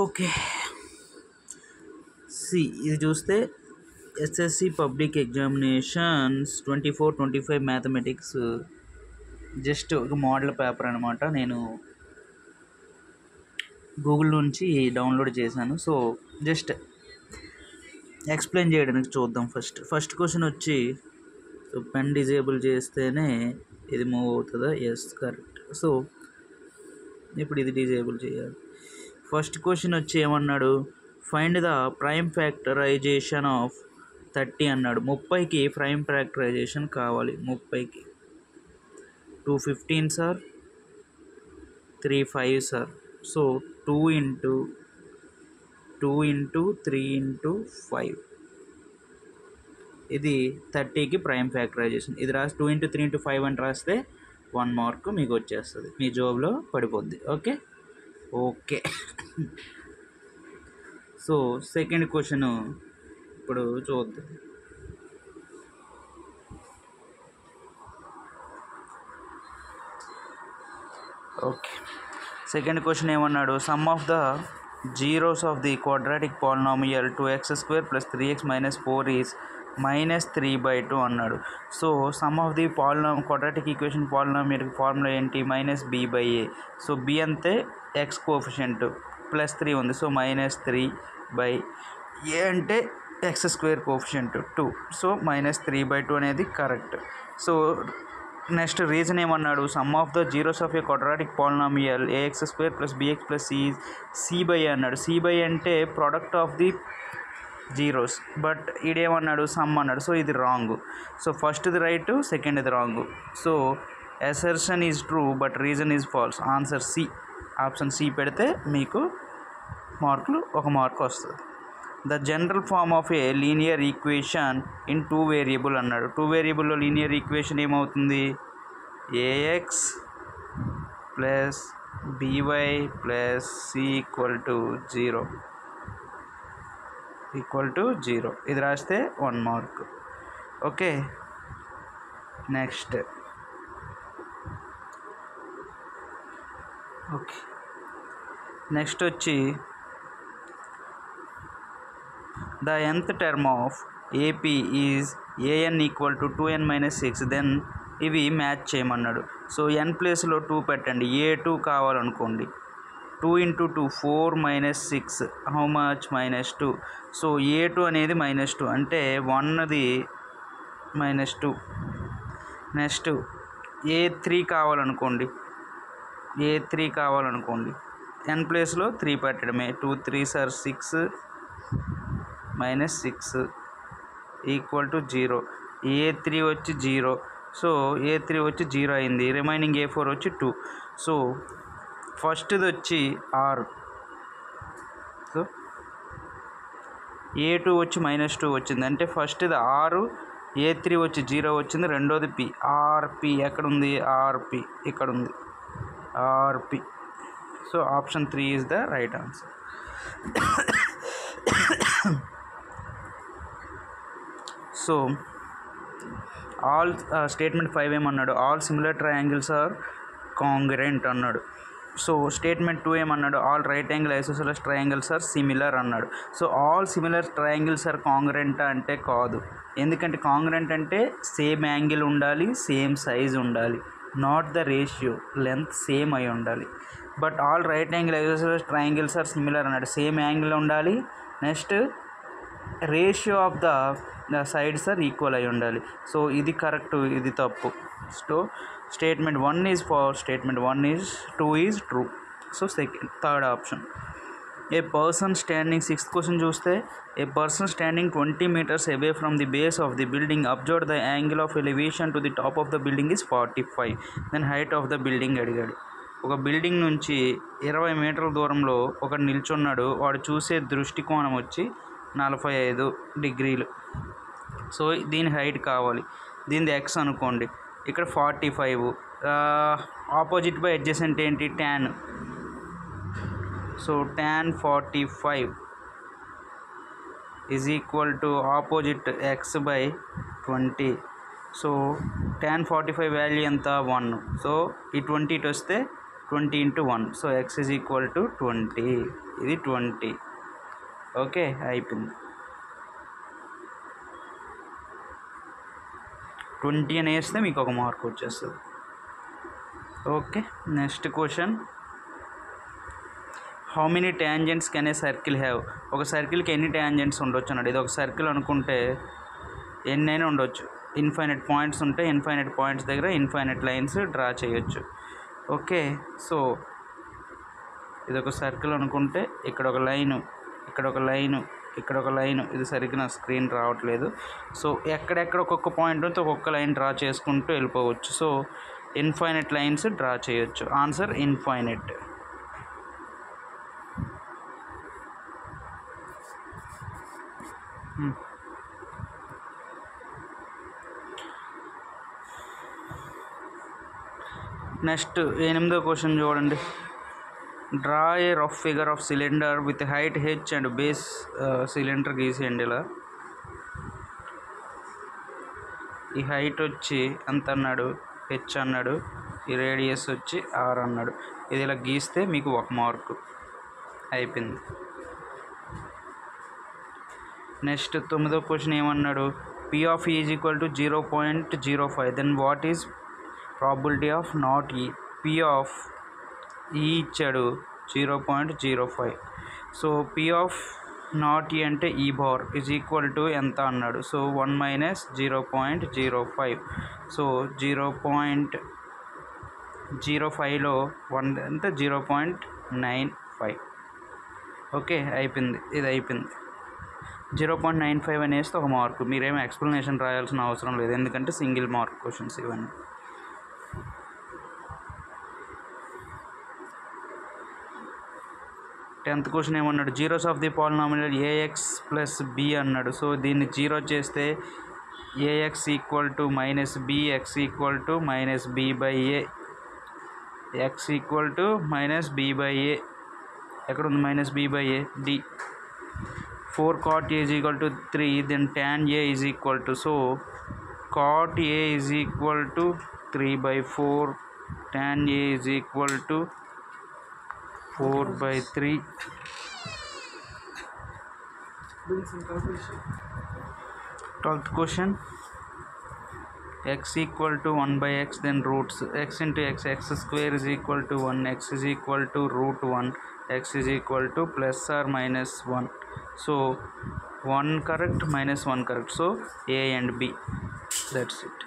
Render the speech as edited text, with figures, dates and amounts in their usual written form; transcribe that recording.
Okay. ఇది చూస్తే SSC public examinations 24-25 mathematics just ఒక మోడల్ పేపర్ అనమాట. నేను గూగుల్ నుంచి డౌన్లోడ్ చేశాను. సో జస్ట్ ఎక్స్ప్లెయిన్ చేయడానికి చూద్దాం. ఫస్ట్ క్వశ్చన్ వచ్చి, సో పెన్ డిజేబుల్ చేస్తేనే ఇది మూవ్ అవుతుందా? Yes, correct. సో ఇప్పుడు ఇది డిజేబుల్ చేయాలి. ఫస్ట్ క్వశ్చన్ వచ్చి ఏమన్నాడు, find the prime factorization of 30 అన్నాడు. 30కి ప్రైమ్ ఫ్యాక్టరైజేషన్ కావాలి. 30కి 215 sir, 35 sir. So 2 into 3 into 5 ఇది 30కి ప్రైమ్ ఫ్యాక్టరైజేషన్. ఇది రాసి 2 ఇంటూ 3 ఇంటూ 5 అని రాస్తే 1 మార్క్ మీకు వచ్చేస్తుంది, మీ జాబ్లో పడిపోద్ది. ఓకే. సో సెకండ్ క్వశ్చన్ ఇప్పుడు చూద్దాం. ఓకే, సెకండ్ క్వశ్చన్ ఏమన్నాడు, sum of the zeros of the quadratic polynomial 2x² + 3x - 4 is -3/2 అన్నాడు. So some of the quadratic equation polynomial formula ఏంటి? -b/a. సో b అంతే x కోఎఫిషియంట్, +3 ఉంది. So -3/a అంటే x² coefficient 2. So -3/2 అనేది correct. So next reason ఏమన్నాడు, sum of the zeros of a quadratic polynomial ax² + bx + c c/a అన్నాడు. c/a అంటే product of the zeros, but ఈడేమన్నాడు, sum అన్నాడు. So ఇది wrong. So ఫస్ట్ది right, సెకండ్ది wrong. So assertion is true but reason is false. Answer C, option C పెడితే మీకు మార్కులు 1 మార్క్ వస్తుంది. The general form of a linear equation in 2 variable అన్నాడు. 2 వేరియబుల్లో లీనియర్ ఈక్వేషన్ ఏమవుతుంది? ax + by + c = 0 ఇది రాస్తే 1 మార్క్. ఓకే, నెక్స్ట్ వచ్చి the nth term of AP is an = 2n - 6. Then ఇవి మ్యాచ్ చేయమన్నాడు. సో n ప్లేస్లో 2 పెట్టండి. a2 కావాలనుకోండి. 2 × 2 4 - 6 how much? -2. So a2 అనేది -2 అంటే 1ది -2. Next a3 కావాలనుకోండి. n ప్లేస్లో 3 పెట్టడమే. 2 × 3 = 6 -6 = 0. a3 వచ్చి 0. సో a3 వచ్చి 0 అయింది. రిమైనింగ్ a4 వచ్చి 2. సో ఫస్ట్ది వచ్చి r. సో a2 వచ్చి -2 వచ్చింది అంటే ఫస్ట్ది r, a3 వచ్చి 0 వచ్చింది, రెండోది p. rp ఎక్కడుంది? rp ఇక్కడ ఉంది, rp. So option 3 is the right answer. So all statement 5 ఏమన్నాడు, all similar triangles are congruent అన్నాడు. సో స్టేట్మెంట్ 2 ఏమన్నాడు, all right angle isosceles triangles are similar అన్నాడు. So all similar triangles are congruent అంటే కాదు. ఎందుకంటే congruent అంటే same angle ఉండాలి, same size ఉండాలి, not the ratio, length same అయి ఉండాలి. But all right angle isosceles triangles are similar అన్నాడు. సేమ్ యాంగిల్ ఉండాలి, next ratio of the sides are equal అయి ఉండాలి. సో ఇది కరెక్ట్, ఇది తప్పు. So statement 1 is false, statement 2 is true. So third option. A person standing, sixth question చూస్తే, a person standing 20 meters away from the base of the building observe the angle of elevation to the top of the building is 45. Then height of the building అడిగాడు. ఒక building నుంచి 20 మీటర్ల దూరంలో ఒకడు నిల్చున్నాడు. వాడు చూసే దృష్టికోణం వచ్చి 45 degrees. సో దీని హైట్ కావాలి. దీనిది ఎక్స్ అనుకోండి, ఇక్కడ 45. ఆపోజిట్ బై అడ్జసెంట్ ఏంటి? tan. So tan 45 is equal to opposite X by 20. So tan 45 value ఎంత? 1. సో ఈ 20 ఇటు వస్తే 20 into 1. So x is equal to 20. ఇది 20. ఓకే, అయిపోయింది. 20 అని వేస్తే మీకు ఒక మార్క్ వచ్చేస్తుంది. Okay, next question. How many tangents can a circle have? ఒక సర్కిల్కి ఎన్ని ట్యాంజెంట్స్ ఉండొచ్చు అన్నాడు. ఇది ఒక సర్కిల్ అనుకుంటే ఎన్నైనా ఉండొచ్చు. ఇన్ఫైనైట్ పాయింట్స్ ఉంటే ఇన్ఫైనైట్ పాయింట్స్ దగ్గర ఇన్ఫైనైట్ లైన్స్ డ్రా చేయొచ్చు. ఓకే, సో ఇది ఒక సర్కిల్ అనుకుంటే ఇక్కడ ఒక లైను, ఇక్కడ ఒక లైను, ఇక్కడ ఒక లైను. ఇది సరిగ్గా నా స్క్రీన్ రావట్లేదు. సో ఎక్కడెక్కడ ఒక్కొక్క పాయింట్ ఉంటే ఒక్కొక్క లైన్ డ్రా చేసుకుంటూ వెళ్ళిపోవచ్చు. సో ఇన్ఫైనైట్ లైన్స్ డ్రా చేయొచ్చు. Answer infinite. నెక్స్ట్ 8వ క్వశ్చన్ చూడండి. Draw a rough figure of cylinder with height H and base cylinder గీసేయండి. ఇలా ఈ హైట్ వచ్చి ఎంత అన్నాడు? హెచ్ అన్నాడు. ఈ రేడియస్ వచ్చి ఆర్ అన్నాడు. ఇది ఇలా గీస్తే మీకు ఒక మార్కు. అయిపోయింది. నెక్స్ట్ 9వ క్వశ్చన్ ఏమన్నాడు? P of E is equal to 0.05. Then what is probability of not E? P of E ఇచ్చాడు 0.05. సో పి ఆఫ్ నాట్ ఈ అంటే ఈ బార్ ఈజ్ ఈక్వల్ టు ఎంత అన్నాడు? So 1 minus 0.05. సో 0.05లో 1 అంటే 0.95. ఓకే, అయిపోయింది. ఇది అయిపోయింది. 0.95 అని వేస్తే ఒక మార్కు. మీరేమో ఎక్స్ప్లెనేషన్ రాయాల్సిన అవసరం లేదు, ఎందుకంటే సింగిల్ మార్క్ క్వశ్చన్స్ ఇవన్నీ. టెన్త్ క్వశ్చన్ ఏమన్నాడు? Zeros of the polynomial A X plus B అన్నాడు. సో దీన్ని జీరో చేస్తే A X equal to minus B, X equal to minus B by A, X equal to minus B by A. ఎక్కడుంది minus B by A? D. 4 cot a is equal to 3, then tan a is equal to, so cot a is equal to 3 by 4, tan a is equal to 4 by 3. 12th question. X equal to 1 by x, then roots x into x, x square is equal to 1, x is equal to root 1, x is equal to plus or minus 1. So 1 correct, minus 1 correct. So A and B. That's it.